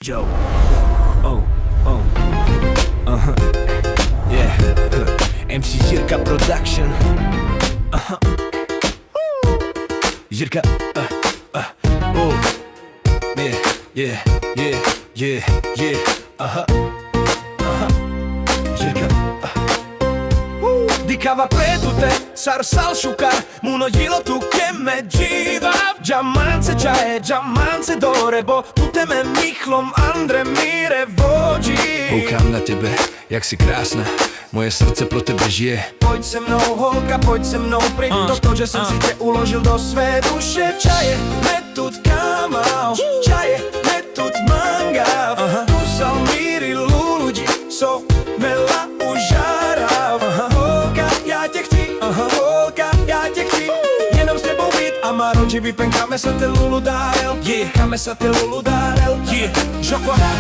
Joe. Oh, oh. Uh-huh. Yeah. MC Jirka Production. Uh-huh. Jirka. Oh. Yeah. Yeah. Yeah. Yeah. Yeah. Uh-huh. Uh-huh. Jirka. Di cava predute, sarsal šukar, munojilo tu ke me dživa. Džamance čaje, džamance dore, bo tu teme michlom Andre mire vodí. Koukám na tebe, jak si krásna, moje srdce pro tebe žije. Pojď se mnou holka, pojď se mnou pryč, to, že jsem si tě uložil do své duše. Čaje, metut kamal, čaje, metut mangav, tu salmíry luludi, so mela užarav. Holka, já tě chci, holka, já tě chci, jenom s tebou být. Amaronči vypenkáme sa te lulu dárel, káme sa te lulu dárel, Žokora,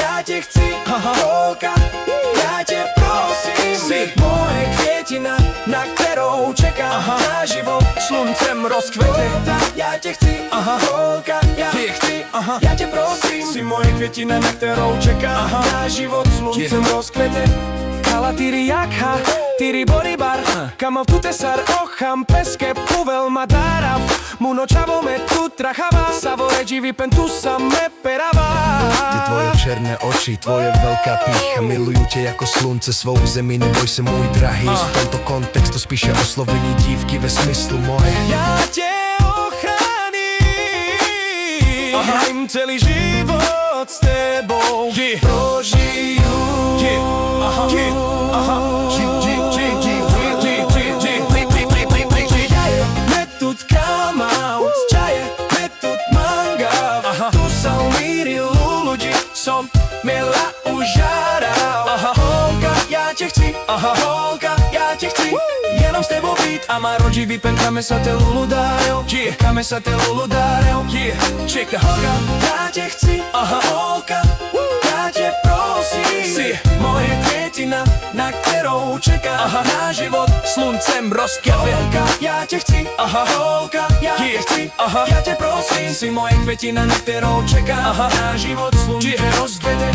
já tě chci, holka, já tě prosím. Jsi moje květina, na kterou čekám na život, sluncem rozkvete. Já tě chci, holka, já tě chci, já tě prosím. Jsi moje květina, na kterou čekám na život, sluncem rozkvete. Kala tiri jakha, tiri boribar, kamav tu tesar ocham, peske puvel madarav, muno čavo me tu trachava, savore dživi pentu sam me perava. Ty tvoje černé oči, tvoje veľká pícha, miluju tě jako slunce svou zemi, neboj se můj drahý. Z tomto kontextu spíše oslovení dívky ve smyslu moje. Já tě ochráním, hrajím celý život s tebou, prožiju. Metut kamau, čaje, metut mangav, tu salmíry luludi, som mela užarav. Holka, já tě chci, holka, já tě chci, jenom s tebou být. Amaronči vypenkáme sa te lulu dárel, káme sa te lulu dárel, čeka holka, já tě chci, holka, já tě prosím. Jsi moje květina, na kterou čekám na život, sluncem rozkvěte. Holka, já tě chci, holka, já tě chci, já tě prosím. Jsi moje květina, na kterou čekám na život, sluncem rozkvěte.